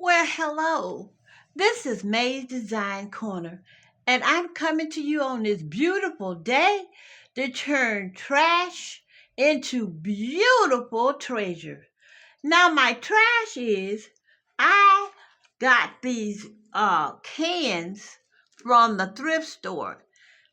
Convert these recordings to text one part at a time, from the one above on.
Well, hello. This is May's Design Corner, and I'm coming to you on this beautiful day to turn trash into beautiful treasure. Now, my trash is I got these cans from the thrift store.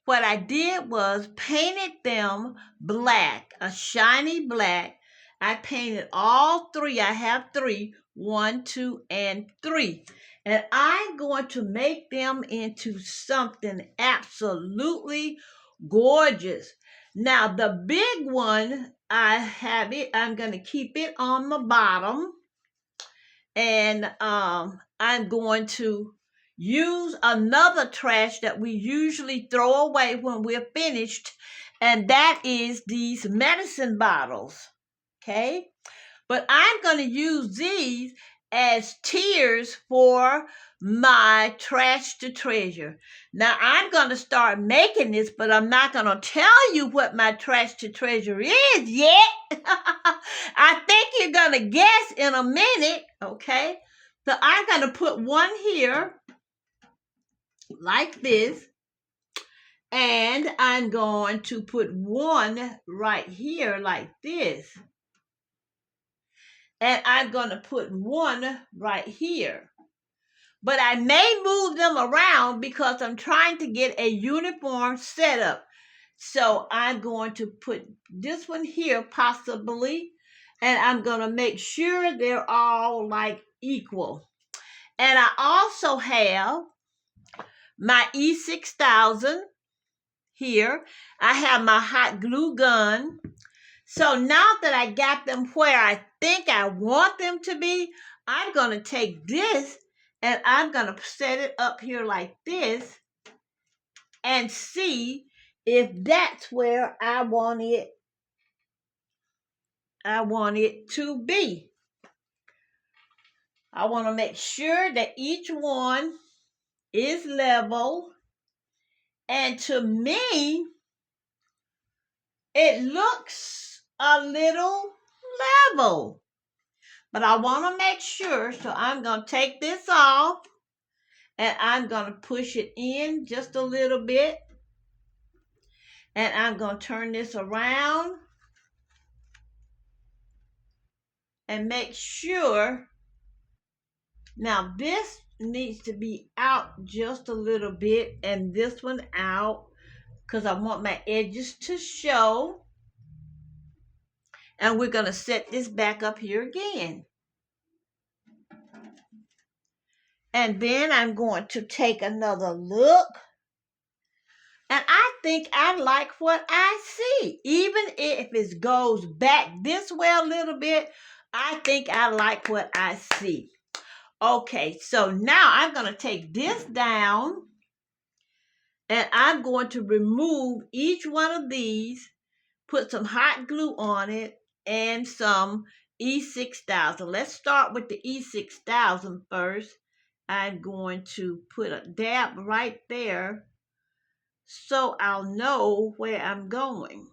What I did was painted them black, a shiny black. I painted all three. I have three, one, two, and three. And I'm going to make them into something absolutely gorgeous. Now, the big one, I'm going to keep it on the bottom. And I'm going to use another trash that we usually throw away when we're finished, and that is these medicine bottles. Okay, but I'm going to use these as tiers for my trash to treasure. Now I'm going to start making this, but I'm not going to tell you what my trash to treasure is yet. I think you're going to guess in a minute, okay? So I'm going to put one here like this, and I'm going to put one right here like this. And I'm going to put one right here. But I may move them around because I'm trying to get a uniform setup. So I'm going to put this one here possibly, and I'm going to make sure they're all like equal. And I also have my E6000 here. I have my hot glue gun. So now that I got them where I think I want them to be, I'm going to take this and I'm going to set it up here like this and see if that's where I want it to be. I want to make sure that each one is level, and to me it looks a little level. But I want to make sure, so I'm going to take this off and I'm going to push it in just a little bit. And I'm going to turn this around and make sure. Now this needs to be out just a little bit and this one out because I want my edges to show. And we're going to set this back up here again. And then I'm going to take another look. And I think I like what I see. Even if it goes back this way a little bit, I think I like what I see. Okay, so now I'm going to take this down and I'm going to remove each one of these, put some hot glue on it and some E6000. Let's start with the E6000 first. I'm going to put a dab right there so I'll know where I'm going.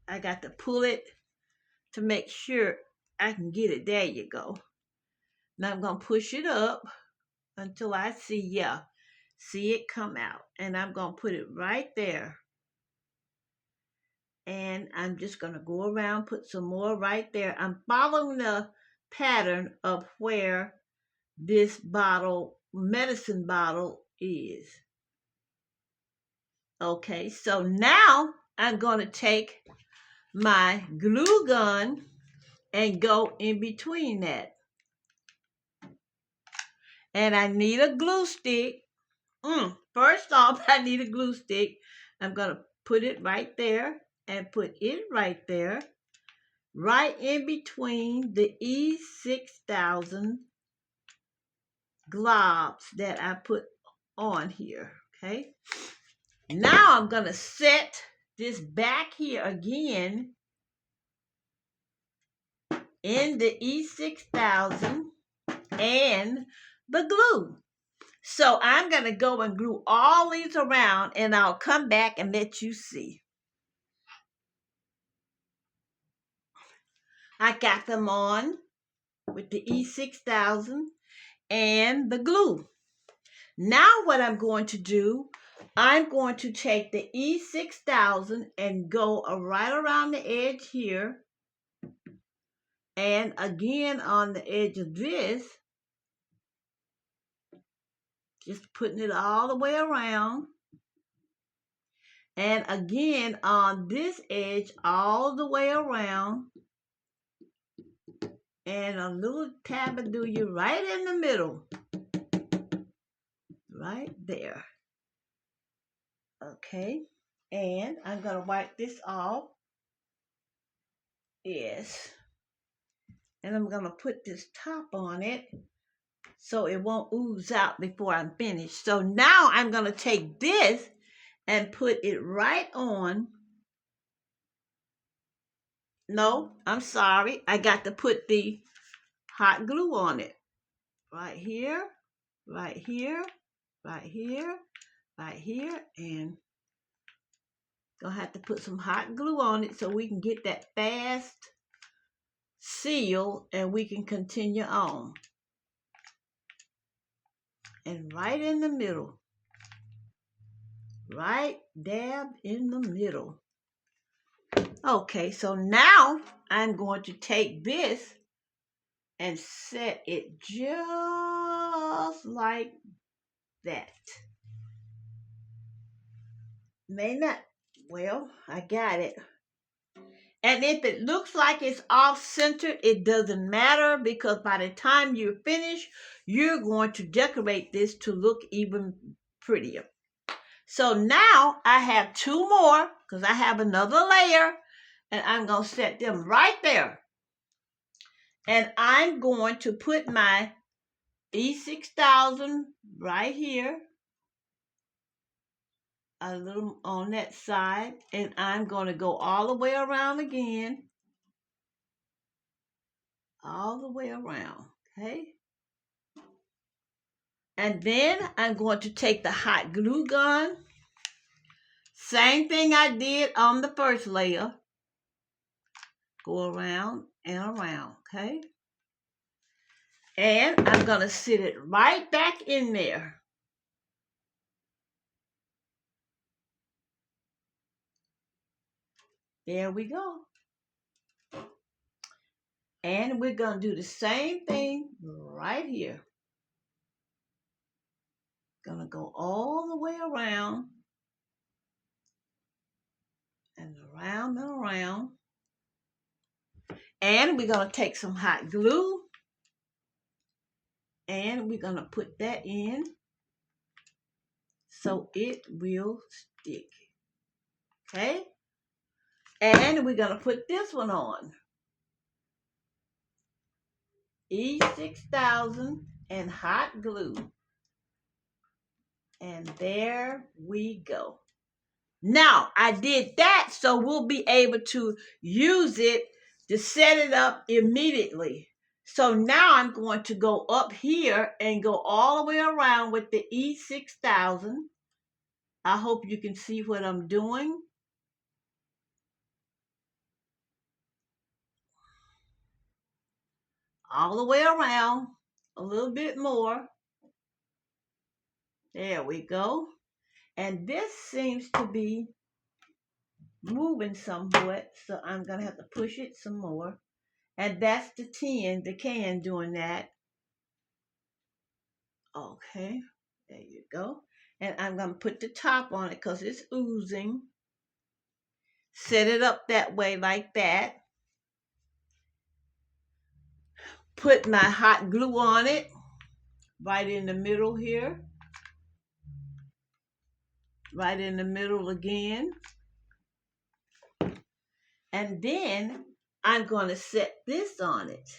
I got to pull it to make sure I can get it. There you go. Now I'm going to push it up until I see it come out. And I'm going to put it right there. And I'm just going to go around, put some more right there. I'm following the pattern of where this medicine bottle is. Okay, so now I'm going to take my glue gun and go in between that. And I need a glue stick. First off, I need a glue stick. I'm going to put it right there and put it right there, right in between the E6000 globs that I put on here. Okay. Now I'm going to set this back here again in the E6000 and the glue. So I'm going to go and glue all these around and I'll come back and let you see. I got them on with the E6000 and the glue. Now what I'm going to do, I'm going to take the E6000 and go right around the edge here, and again on the edge of this, just putting it all the way around, and again on this edge all the way around, and a little tabadoo right in the middle, right there. Okay, and I'm going to wipe this off. Yes. And I'm going to put this top on it so it won't ooze out before I'm finished. So now I'm going to take this and put it right on. No, I'm sorry. I got to put the hot glue on it. Right here, right here, right here, right here, and gonna have to put some hot glue on it so we can get that fast seal and we can continue on. And right in the middle, right dab in the middle. Okay, so now I'm going to take this and set it just like that. May not, well, I got it. And if it looks like it's off center, it doesn't matter, because by the time you're finished, you're going to decorate this to look even prettier. So now I have two more, because I have another layer, and I'm going to set them right there. And I'm going to put my E6000 right here, a little on that side, and I'm going to go all the way around again, all the way around, okay? And then I'm going to take the hot glue gun, same thing I did on the first layer, go around and around, okay? And I'm going to sit it right back in there. There we go. And we're going to do the same thing right here. Going to go all the way around and around and around. And we're going to take some hot glue and we're going to put that in so it will stick. Okay? And we're going to put this one on. E6000 and hot glue. And there we go. Now, I did that so we'll be able to use it to set it up immediately. So now I'm going to go up here and go all the way around with the E6000. I hope you can see what I'm doing. All the way around, a little bit more. There we go. And this seems to be moving somewhat, so I'm going to have to push it some more. And that's the can doing that. Okay, there you go. And I'm going to put the top on it because it's oozing. Set it up that way like that. Put my hot glue on it right in the middle here. Right in the middle again. And then I'm going to set this on it.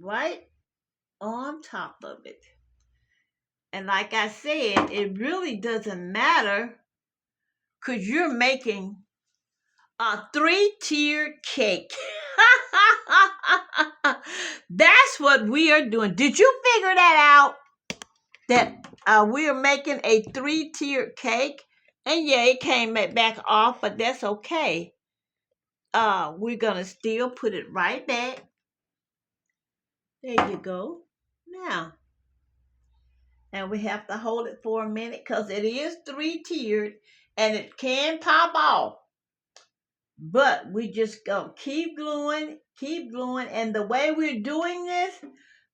Right on top of it. And like I said, it really doesn't matter because you're making a 3-tiered cake. That's what we are doing. Did you figure that out? That we are making a 3-tiered cake? And yeah, it came back off, but that's okay. We're gonna still put it right back. There you go. Now, and we have to hold it for a minute because it is three-tiered and it can pop off. But we just gonna keep gluing, and the way we're doing this,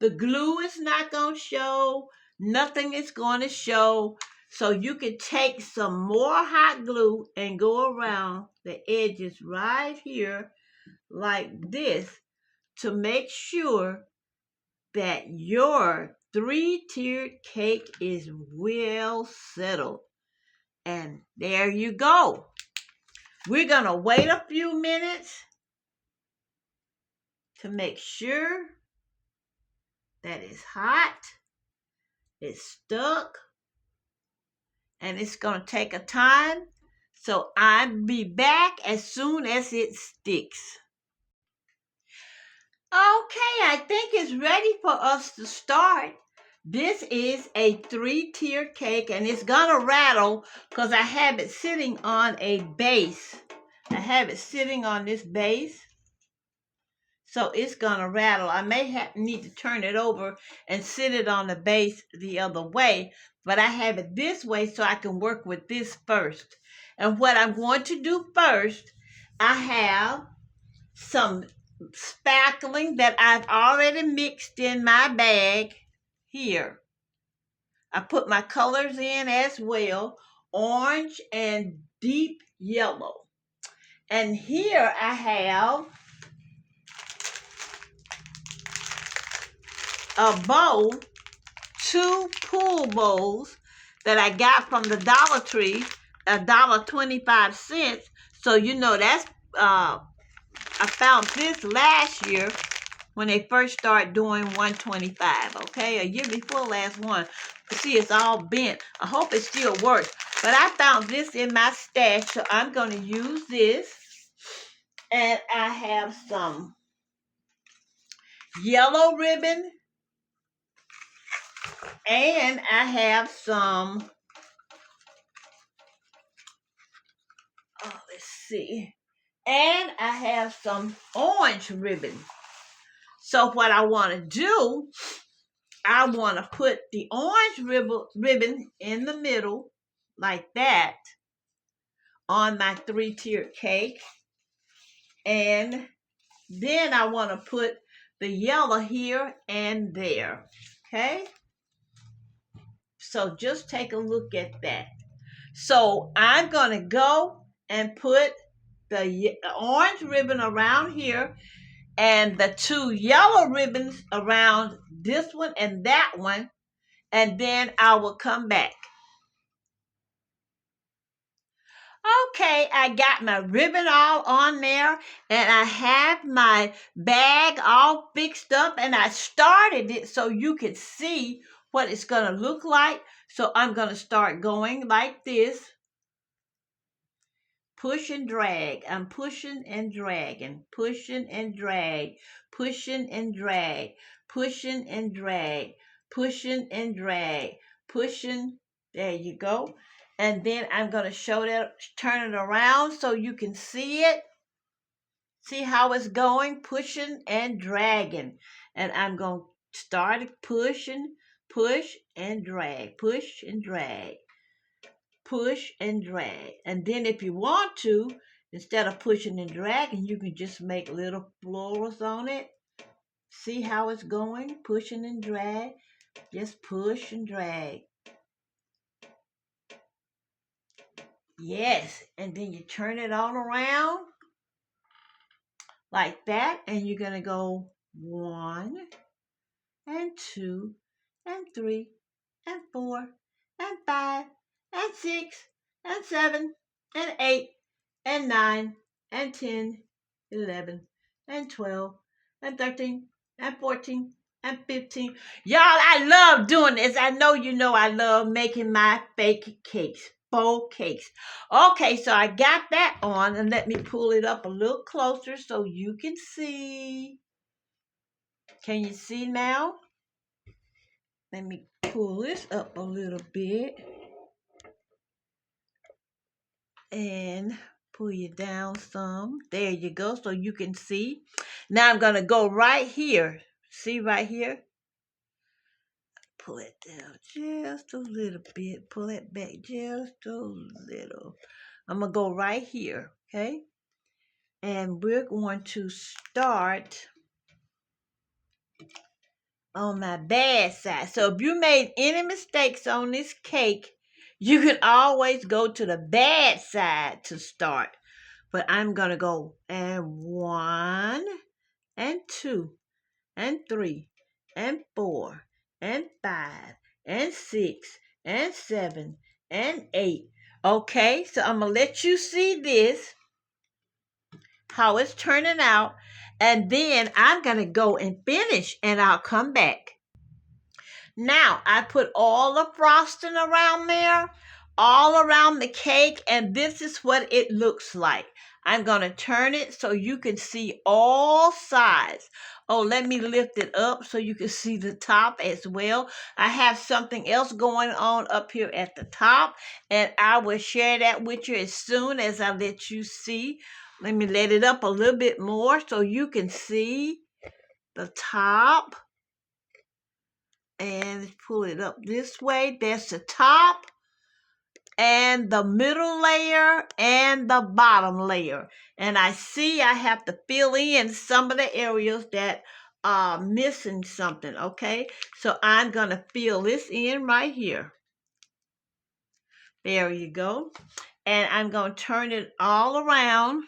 the glue is not gonna show, nothing is gonna show. So you can take some more hot glue and go around the edges right here like this to make sure that your three-tiered cake is well settled. And there you go. We're going to wait a few minutes to make sure that it's hot, it's stuck, and it's going to take a time. So I'll be back as soon as it sticks. Okay, I think it's ready for us to start. This is a three-tier cake and it's gonna rattle because I have it sitting on a base. I have it sitting on this base. So it's gonna rattle. I may need to turn it over and sit it on the base the other way, but I have it this way so I can work with this first. And what I'm going to do first, I have some spackling that I've already mixed in my bag here. I put my colors in as well, orange and deep yellow. And here I have a bowl, two pool bowls that I got from the Dollar Tree, $1.25. So you know that's I found this last year when they first started doing 125, okay? A year before last one. See, it's all bent. I hope it still works. But I found this in my stash, so I'm going to use this. And I have some yellow ribbon. And I have some, let's see. And I have some orange ribbon. So what I want to do, I want to put the orange ribbon in the middle like that on my three-tiered cake. And then I want to put the yellow here and there. Okay? So just take a look at that. So I'm going to go and put the orange ribbon around here and the two yellow ribbons around this one and that one. And then I will come back. Okay, I got my ribbon all on there and I have my bag all fixed up and I started it so you could see what it's going to look like. So I'm going to start going like this. Push and drag. I'm pushing and dragging, pushing and drag, pushing and drag, pushing and drag, pushing and drag, pushing. There you go. And then I'm going to turn it around so you can see it. See how it's going, pushing and dragging. And I'm going to start pushing, push and drag, push and drag, push and drag. And then if you want to, instead of pushing and dragging, you can just make little florals on it. See how it's going, pushing and drag. Just push and drag. Yes, and then you turn it all around like that, and you're going to go 1 and 2 and 3 and 4 and 5 and 6 and 7 and 8 and 9 and 10, 11 and 12 and 13 and 14 and 15. Y'all, I love doing this. I know you know I love making my fake cakes, faux cakes. Okay, so I got that on, and let me pull it up a little closer so you can see. Can you see now? Let me pull this up a little bit. and pull you down some. There you go, so you can see. Now I'm going to go right here. See right here? Pull it down just a little bit. Pull it back just a little. I'm going to go right here, okay? And we're going to start on my bad side. So if you made any mistakes on this cake, you can always go to the bad side to start. But I'm going to go and 1 and 2 and 3 and 4 and 5 and 6 and 7 and 8. Okay, so I'm going to let you see this, how it's turning out. And then I'm going to go and finish and I'll come back. Now, I put all the frosting around there, all around the cake, and this is what it looks like. I'm going to turn it so you can see all sides. Oh, let me lift it up so you can see the top as well. I have something else going on up here at the top, and I will share that with you as soon as I let you see. Let me let it up a little bit more so you can see the top. And pull it up this way. That's the top and the middle layer and the bottom layer. And I see I have to fill in some of the areas that are missing something, okay? So I'm going to fill this in right here. There you go. And I'm going to turn it all around.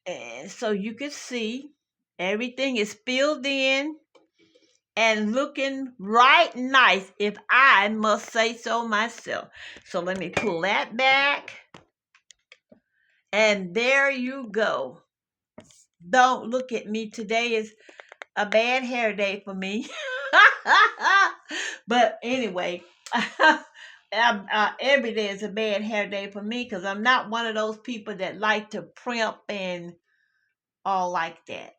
And so you can see everything is filled in and looking right nice, if I must say so myself. So let me pull that back. And there you go. Don't look at me. Today is a bad hair day for me. But anyway, every day is a bad hair day for me because I'm not one of those people that like to primp and all like that.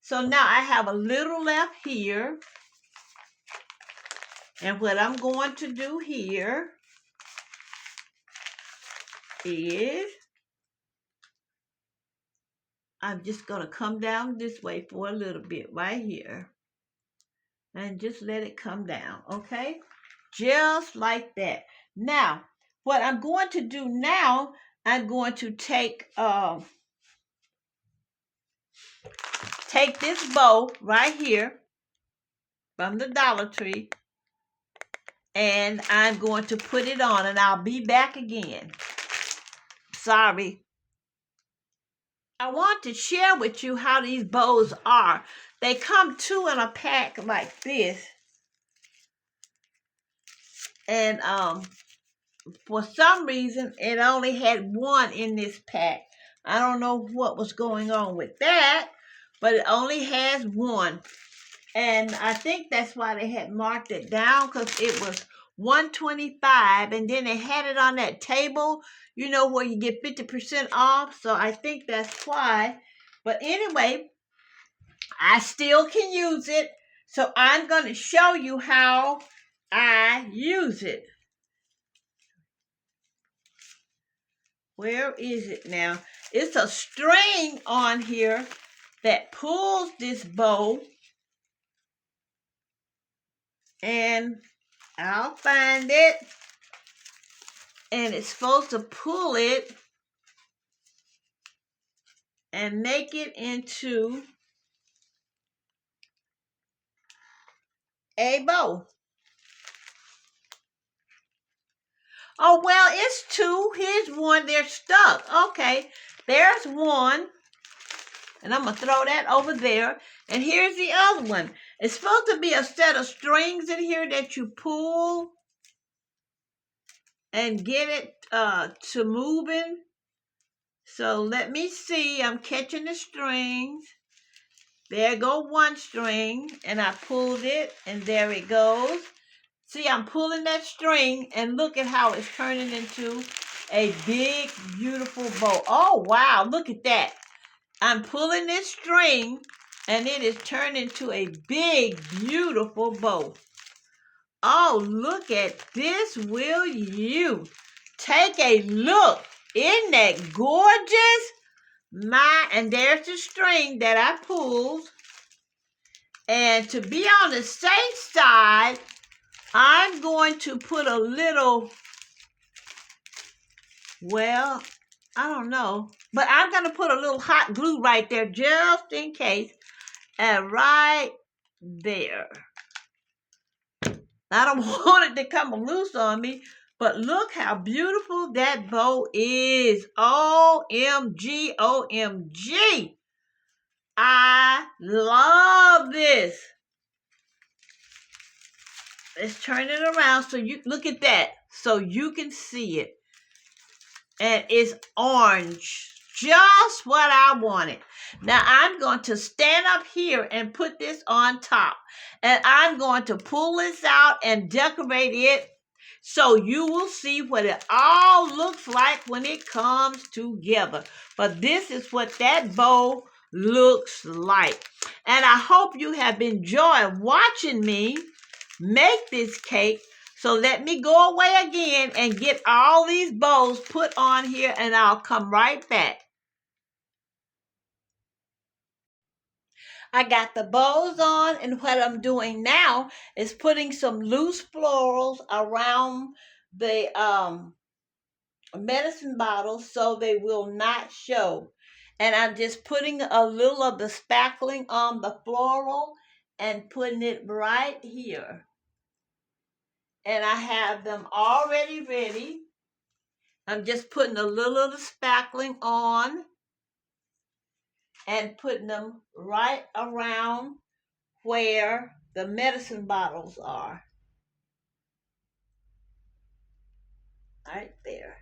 So now I have a little left here. And what I'm going to do here is I'm just going to come down this way for a little bit right here. And just let it come down, okay? Just like that. Now, what I'm going to do now, I'm going to take this bow right here from the Dollar Tree. And I'm going to put it on, and I'll be back again. Sorry. I want to share with you how these bows are. They come two in a pack like this. And for some reason, it only had one in this pack. I don't know what was going on with that, but it only has one. And I think that's why they had marked it down, because it was $125, and then they had it on that table, you know, where you get 50% off. So I think that's why. But anyway, I still can use it. So I'm going to show you how I use it. Where is it now? It's a string on here that pulls this bow. And I'll find it. And it's supposed to pull it and make it into a bow. Oh, well, it's two. Here's one. They're stuck. Okay, there's one. And I'm going to throw that over there. And here's the other one. It's supposed to be a set of strings in here that you pull and get it to moving. So let me see. I'm catching the strings. There go one string, and I pulled it, and there it goes. See, I'm pulling that string, and look at how it's turning into a big, beautiful bow. Oh, wow, look at that. I'm pulling this string, and it is turning into a big, beautiful bow. Oh, look at this, will you? take a look. Isn't that gorgeous? And there's the string that I pulled. And to be on the safe side, I'm going to put a little, well, I don't know, but I'm going to put a little hot glue right there just in case. And right there. I don't want it to come loose on me, but look how beautiful that bow is. OMG, OMG. I love this. Let's turn it around so you look at that so you can see it. And it's orange. Just what I wanted. Now I'm going to stand up here and put this on top. And I'm going to pull this out and decorate it so you will see what it all looks like when it comes together. But this is what that bow looks like. And I hope you have enjoyed watching me make this cake. So let me go away again and get all these bows put on here, and I'll come right back. I got the bows on, and what I'm doing now is putting some loose florals around the medicine bottles so they will not show. And I'm just putting a little of the spackling on the floral and putting it right here. And I have them already ready. I'm just putting a little of the spackling on and putting them right around where the medicine bottles are. Right there.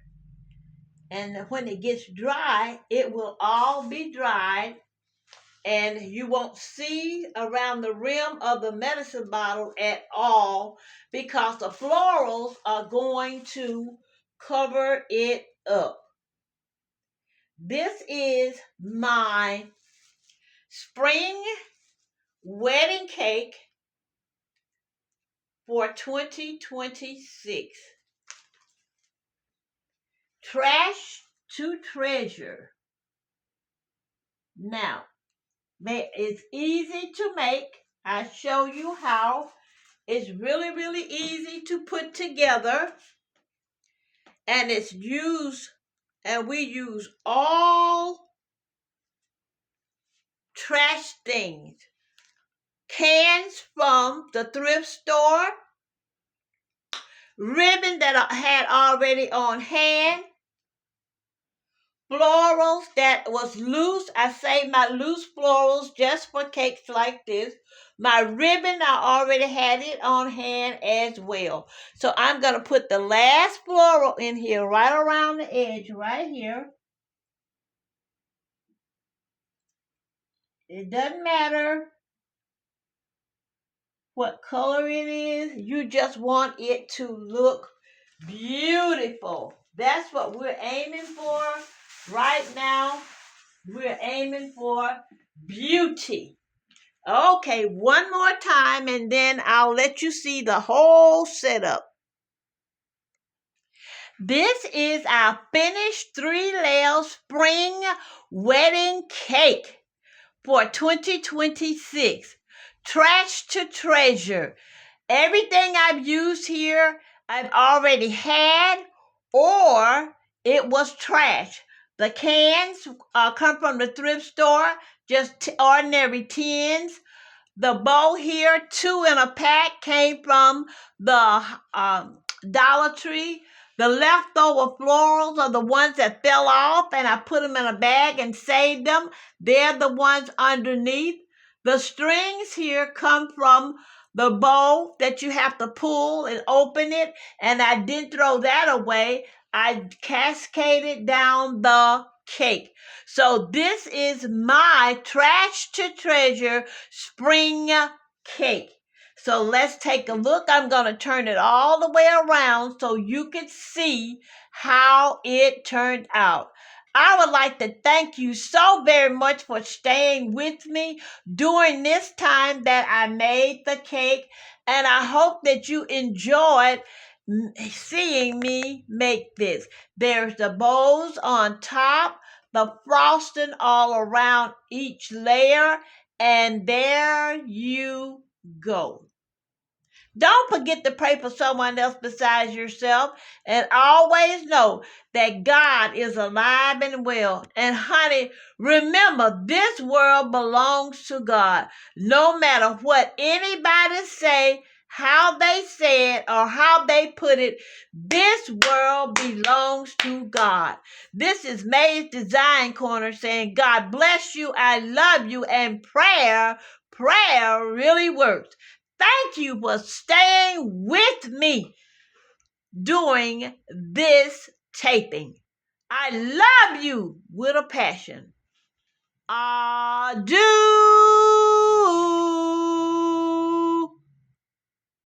And when it gets dry, it will all be dried, and you won't see around the rim of the medicine bottle at all because the florals are going to cover it up. This is my spring wedding cake for 2026. Trash to treasure. Now, it's easy to make. I show you how. It's really, really easy to put together. And it's used, and we use all trash things. Cans from the thrift store, ribbon that I had already on hand, florals that was loose. I saved my loose florals just for cakes like this. My ribbon, I already had it on hand as well. So I'm going to put the last floral in here right around the edge right here. It doesn't matter what color it is. You just want it to look beautiful. That's what we're aiming for right now. We're aiming for beauty. Okay, one more time and then I'll let you see the whole setup. This is our finished 3-layer spring wedding cake for 2026. Trash to treasure. Everything I've used here, I've already had, or it was trash. The cans come from the thrift store, just ordinary tins. The bow here, 2 in a pack, came from the Dollar Tree. The leftover florals are the ones that fell off, and I put them in a bag and saved them. They're the ones underneath. The strings here come from the bow that you have to pull and open it, and I didn't throw that away. I cascaded down the cake. So this is my trash to treasure spring cake. So let's take a look. I'm going to turn it all the way around so you can see how it turned out. I would like to thank you so very much for staying with me during this time that I made the cake. And I hope that you enjoyed seeing me make this. There's the bows on top, the frosting all around each layer, and there you go. Don't forget to pray for someone else besides yourself, and always know that God is alive and well. And honey, remember, this world belongs to God. No matter what anybody say, how they say it, or how they put it, this world belongs to God. This is May's Design Corner saying, God bless you, I love you, and prayer really works. Thank you for staying with me during this taping. I love you with a passion. Adieu.